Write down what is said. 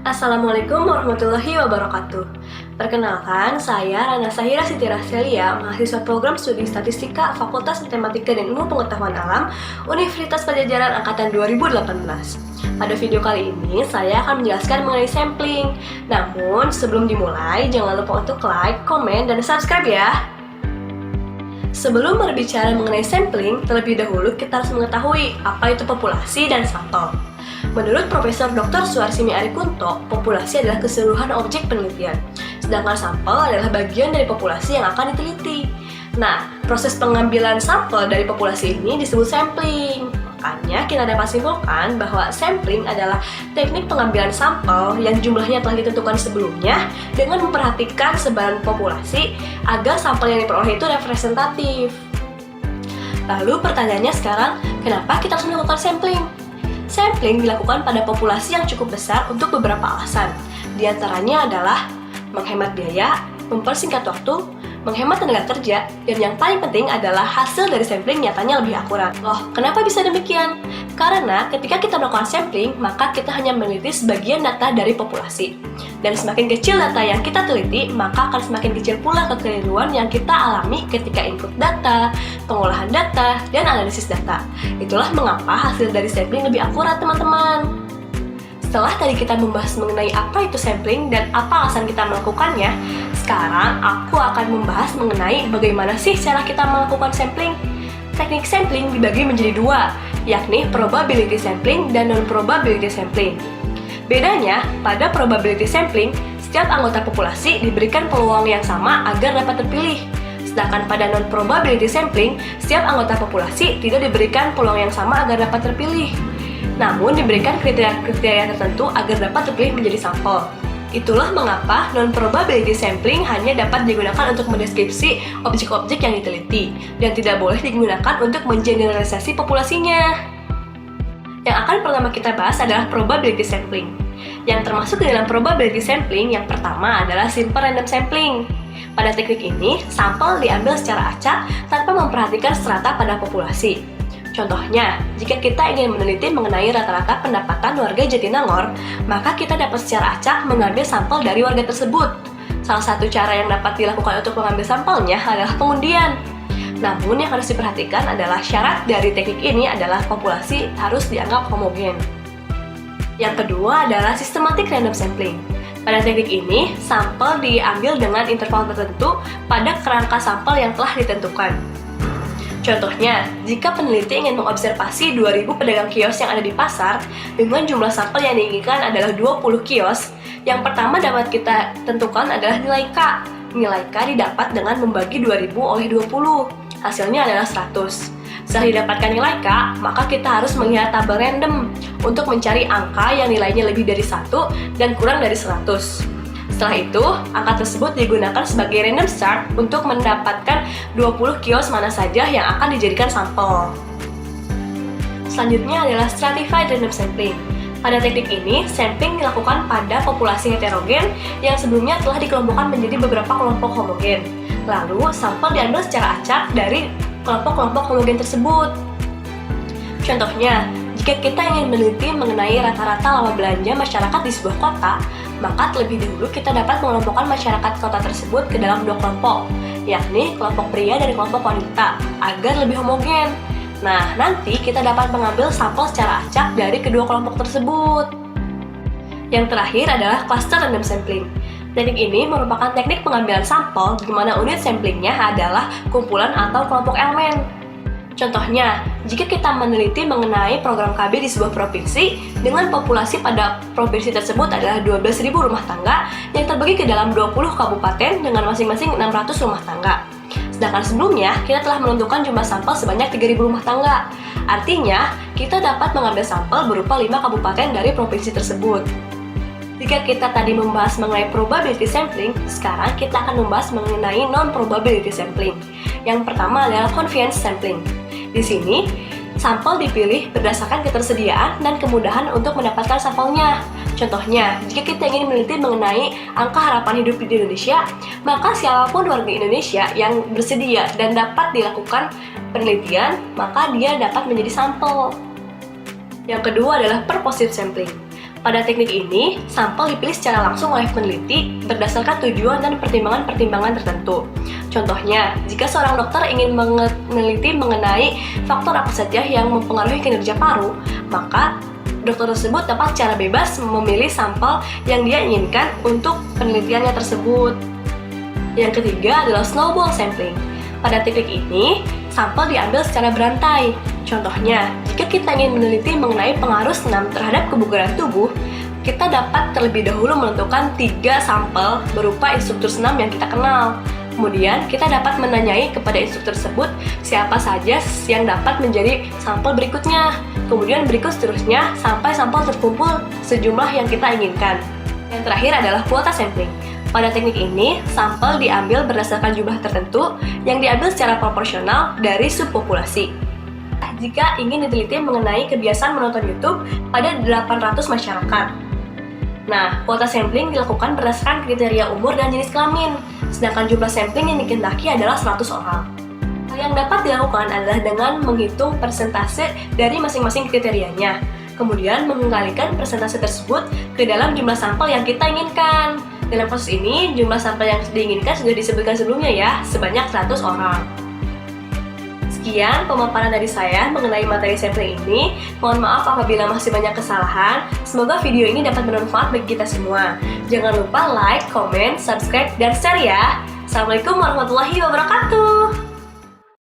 Assalamualaikum warahmatullahi wabarakatuh. Perkenalkan, saya Rana Sahira Siti Rashelia, mahasiswa program studi Statistika Fakultas Matematika dan Ilmu Pengetahuan Alam, Universitas Padjadjaran Angkatan 2018. Pada video kali ini, saya akan menjelaskan mengenai sampling. Namun, sebelum dimulai, jangan lupa untuk like, komen, dan subscribe ya. Sebelum berbicara mengenai sampling, terlebih dahulu kita harus mengetahui apa itu populasi dan sampel. Menurut Profesor Dr. Suharsini Arikunto, populasi adalah keseluruhan objek penelitian, sedangkan sampel adalah bagian dari populasi yang akan diteliti. Nah, proses pengambilan sampel dari populasi ini disebut sampling. Makanya kita dapat simpulkan bahwa sampling adalah teknik pengambilan sampel yang jumlahnya telah ditentukan sebelumnya dengan memperhatikan sebaran populasi agar sampel yang diperoleh itu representatif. Lalu pertanyaannya sekarang, kenapa kita harus melakukan sampling? Sampling dilakukan pada populasi yang cukup besar untuk beberapa alasan. Di antaranya adalah menghemat biaya, mempersingkat waktu, menghemat tenaga kerja, dan yang paling penting adalah hasil dari sampling nyatanya lebih akurat. Loh, kenapa bisa demikian? Karena ketika kita melakukan sampling, maka kita hanya meneliti sebagian data dari populasi. Dan semakin kecil data yang kita teliti, maka akan semakin kecil pula kekeliruan yang kita alami ketika input data, pengolahan data, dan analisis data. Itulah mengapa hasil dari sampling lebih akurat, teman-teman. Setelah tadi kita membahas mengenai apa itu sampling dan apa alasan kita melakukannya, sekarang aku akan membahas mengenai bagaimana sih cara kita melakukan sampling. Teknik sampling dibagi menjadi dua, yakni probability sampling dan non-probability sampling. Bedanya, pada probability sampling, setiap anggota populasi diberikan peluang yang sama agar dapat terpilih. Sedangkan pada non-probability sampling, setiap anggota populasi tidak diberikan peluang yang sama agar dapat terpilih. Namun diberikan kriteria tertentu agar dapat terpilih menjadi sampel. Itulah mengapa non-probability sampling hanya dapat digunakan untuk mendeskripsi objek-objek yang diteliti dan tidak boleh digunakan untuk mengeneralisasi populasinya. Yang akan pertama kita bahas adalah probability sampling. Yang termasuk ke dalam probability sampling yang pertama adalah simple random sampling. Pada teknik ini, sampel diambil secara acak tanpa memperhatikan strata pada populasi. Contohnya, jika kita ingin meneliti mengenai rata-rata pendapatan warga Jatinangor, maka kita dapat secara acak mengambil sampel dari warga tersebut. Salah satu cara yang dapat dilakukan untuk mengambil sampelnya adalah pengundian. Namun yang harus diperhatikan adalah syarat dari teknik ini adalah populasi harus dianggap homogen. Yang kedua adalah systematic random sampling. Pada teknik ini, sampel diambil dengan interval tertentu pada kerangka sampel yang telah ditentukan. Contohnya, jika peneliti ingin mengobservasi 2000 pedagang kios yang ada di pasar dengan jumlah sampel yang diinginkan adalah 20 kios, yang pertama dapat kita tentukan adalah nilai K. Nilai K didapat dengan membagi 2000 oleh 20. Hasilnya adalah 100. Setelah didapatkan nilai K, maka kita harus melihat tabel random untuk mencari angka yang nilainya lebih dari 1 dan kurang dari 100. Setelah itu, angka tersebut digunakan sebagai random start untuk mendapatkan 20 kios mana saja yang akan dijadikan sampel. Selanjutnya adalah stratified random sampling. Pada teknik ini, sampling dilakukan pada populasi heterogen yang sebelumnya telah dikelompokkan menjadi beberapa kelompok homogen. Lalu, sampel diambil secara acak dari kelompok-kelompok homogen tersebut. Contohnya, jika kita ingin meneliti mengenai rata-rata laba belanja masyarakat di sebuah kota, maka terlebih dahulu kita dapat mengelompokkan masyarakat kota tersebut ke dalam dua kelompok, yakni kelompok pria dan kelompok wanita, agar lebih homogen. Nah, nanti kita dapat mengambil sampel secara acak dari kedua kelompok tersebut. Yang terakhir adalah cluster random sampling. Teknik ini merupakan teknik pengambilan sampel di mana unit samplingnya adalah kumpulan atau kelompok elemen. Contohnya, jika kita meneliti mengenai program KB di sebuah provinsi dengan populasi pada provinsi tersebut adalah 12.000 rumah tangga yang terbagi ke dalam 20 kabupaten dengan masing-masing 600 rumah tangga. Sedangkan sebelumnya, kita telah menentukan jumlah sampel sebanyak 3.000 rumah tangga. Artinya, kita dapat mengambil sampel berupa 5 kabupaten dari provinsi tersebut. Jika kita tadi membahas mengenai probability sampling, sekarang kita akan membahas mengenai non-probability sampling. Yang pertama adalah convenience sampling. Di sini, sampel dipilih berdasarkan ketersediaan dan kemudahan untuk mendapatkan sampelnya. Contohnya, jika kita ingin meneliti mengenai angka harapan hidup di Indonesia, maka siapapun warga Indonesia yang bersedia dan dapat dilakukan penelitian, maka dia dapat menjadi sampel. Yang kedua adalah purposive sampling. Pada teknik ini, sampel dipilih secara langsung oleh peneliti berdasarkan tujuan dan pertimbangan-pertimbangan tertentu. Contohnya, jika seorang dokter ingin meneliti mengenai faktor apa saja yang mempengaruhi kinerja paru, maka dokter tersebut dapat secara bebas memilih sampel yang dia inginkan untuk penelitiannya tersebut. Yang ketiga adalah snowball sampling. Pada teknik ini, sampel diambil secara berantai. Contohnya, jika kita ingin meneliti mengenai pengaruh senam terhadap kebugaran tubuh, kita dapat terlebih dahulu menentukan 3 sampel berupa instruktur senam yang kita kenal. Kemudian, kita dapat menanyai kepada instruktur tersebut siapa saja yang dapat menjadi sampel berikutnya. Kemudian berikut seterusnya sampai sampel terkumpul sejumlah yang kita inginkan. Yang terakhir adalah kuota sampling. Pada teknik ini, sampel diambil berdasarkan jumlah tertentu yang diambil secara proporsional dari subpopulasi. Jika ingin diteliti mengenai kebiasaan menonton YouTube pada 800 masyarakat. Nah, kuota sampling dilakukan berdasarkan kriteria umur dan jenis kelamin, sedangkan jumlah sampling yang dikehendaki adalah 100 orang. Hal yang dapat dilakukan adalah dengan menghitung persentase dari masing-masing kriterianya, kemudian mengembalikan persentase tersebut ke dalam jumlah sampel yang kita inginkan. Dalam kasus ini, jumlah sampel yang diinginkan sudah disebutkan sebelumnya ya, sebanyak 100 orang. Sekian pemaparan dari saya mengenai materi sampling ini. Mohon maaf apabila masih banyak kesalahan. Semoga video ini dapat bermanfaat bagi kita semua. Jangan lupa like, comment, subscribe, dan share ya. Assalamualaikum warahmatullahi wabarakatuh.